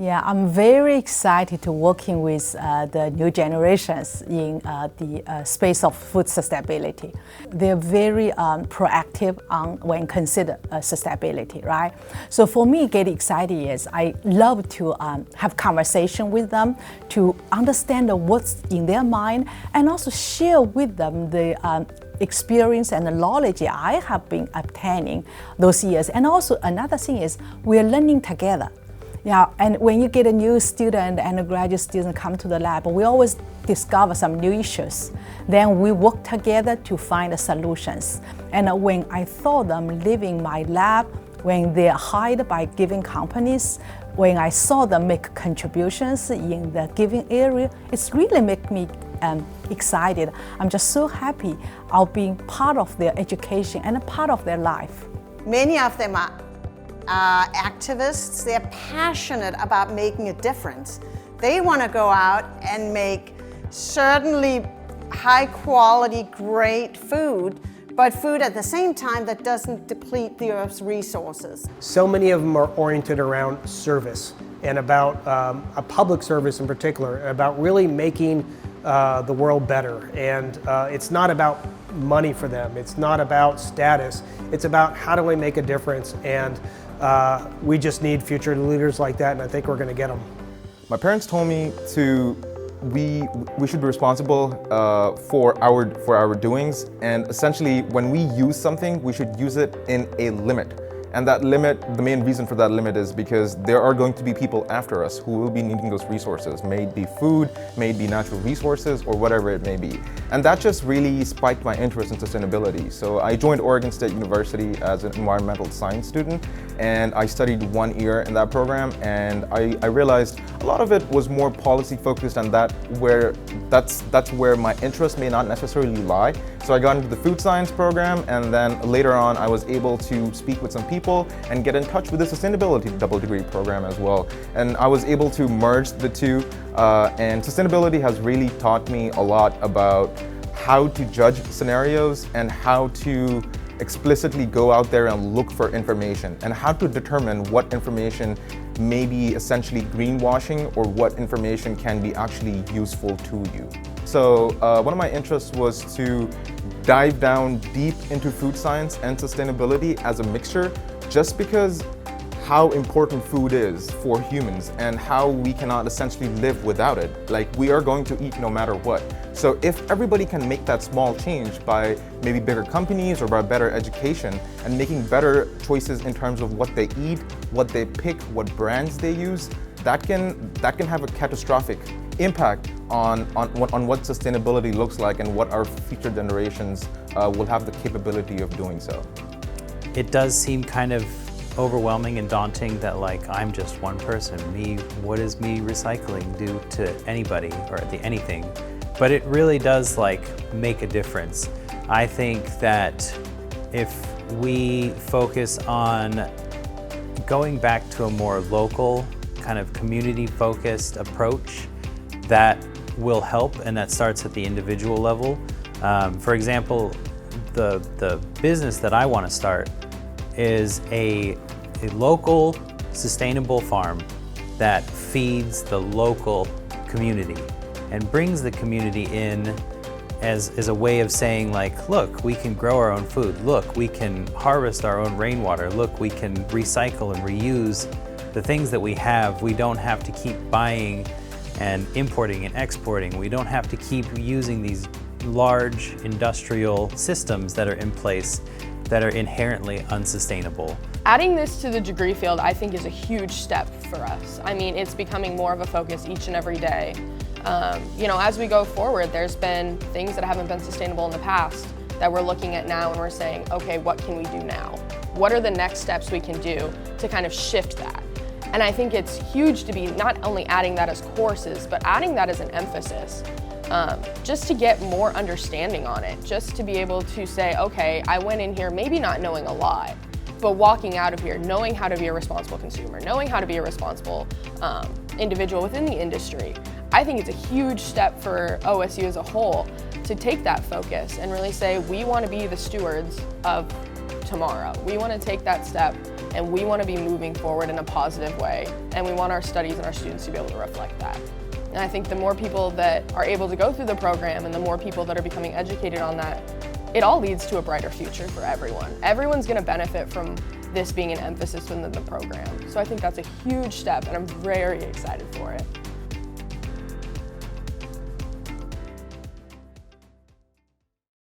Yeah, I'm very excited to working with the new generations in the space of food sustainability. They're very proactive when consider sustainability, right? So for me, get excited is I love to have conversation with them to understand what's in their mind and also share with them the experience and the knowledge I have been obtaining those years. And also another thing is we're learning together. Yeah, and when you get a new student and a graduate student come to the lab, we always discover some new issues. Then we work together to find the solutions. And when I saw them leaving my lab, when they're hired by giving companies, when I saw them make contributions in the giving area, it's really make me excited. I'm just so happy of being part of their education and a part of their life. Many of them are activists. They're passionate about making a difference. They want to go out and make certainly high quality, great food, but food at the same time that doesn't deplete the Earth's resources. So many of them are oriented around service and about a public service in particular, about really making the world better. And it's not about money for them. It's not about status. It's about how do we make a difference, and we just need future leaders like that, and I think we're going to get them. My parents told me we should be responsible for our doings, and essentially when we use something, we should use it in a limit. And that limit, the main reason for that limit is because there are going to be people after us who will be needing those resources, may it be food, may it be natural resources, or whatever it may be. And that just really spiked my interest in sustainability. So I joined Oregon State University as an environmental science student, and I studied 1 year in that program, and I realized a lot of it was more policy focused, and that's where my interest may not necessarily lie. So I got into the food science program, and then later on I was able to speak with some people and get in touch with the sustainability double degree program as well. And I was able to merge the two, and sustainability has really taught me a lot about how to judge scenarios and how to explicitly go out there and look for information, and how to determine what information may be essentially greenwashing or what information can be actually useful to you. So one of my interests was to dive down deep into food science and sustainability as a mixture, just because how important food is for humans and how we cannot essentially live without it. Like, we are going to eat no matter what. So if everybody can make that small change by maybe bigger companies or by better education and making better choices in terms of what they eat, what they pick, what brands they use, that can have a catastrophic impact on what sustainability looks like and what our future generations will have the capability of doing so. It does seem kind of overwhelming and daunting that, like, I'm just one person. What does me recycling do to anybody or anything? But it really does, like, make a difference. I think that if we focus on going back to a more local, kind of community-focused approach, that will help, and that starts at the individual level. For example, the business that I want to start is a local sustainable farm that feeds the local community and brings the community in as a way of saying, like, look, we can grow our own food. Look, we can harvest our own rainwater. Look, we can recycle and reuse the things that we have. We don't have to keep buying and importing and exporting. We don't have to keep using these large industrial systems that are in place that are inherently unsustainable. Adding this to the degree field, I think, is a huge step for us. I mean, it's becoming more of a focus each and every day. You know, as we go forward, there's been things that haven't been sustainable in the past that we're looking at now, and we're saying, okay, what can we do now? What are the next steps we can do to kind of shift that? And I think it's huge to be not only adding that as courses, but adding that as an emphasis. Just to get more understanding on it, just to be able to say, okay, I went in here maybe not knowing a lot, but walking out of here knowing how to be a responsible consumer, knowing how to be a responsible individual within the industry. I think it's a huge step for OSU as a whole to take that focus and really say, we want to be the stewards of tomorrow. We want to take that step and we want to be moving forward in a positive way, and we want our studies and our students to be able to reflect that. And I think the more people that are able to go through the program and the more people that are becoming educated on that, it all leads to a brighter future for everyone. Everyone's going to benefit from this being an emphasis within the program. So I think that's a huge step, and I'm very excited for it.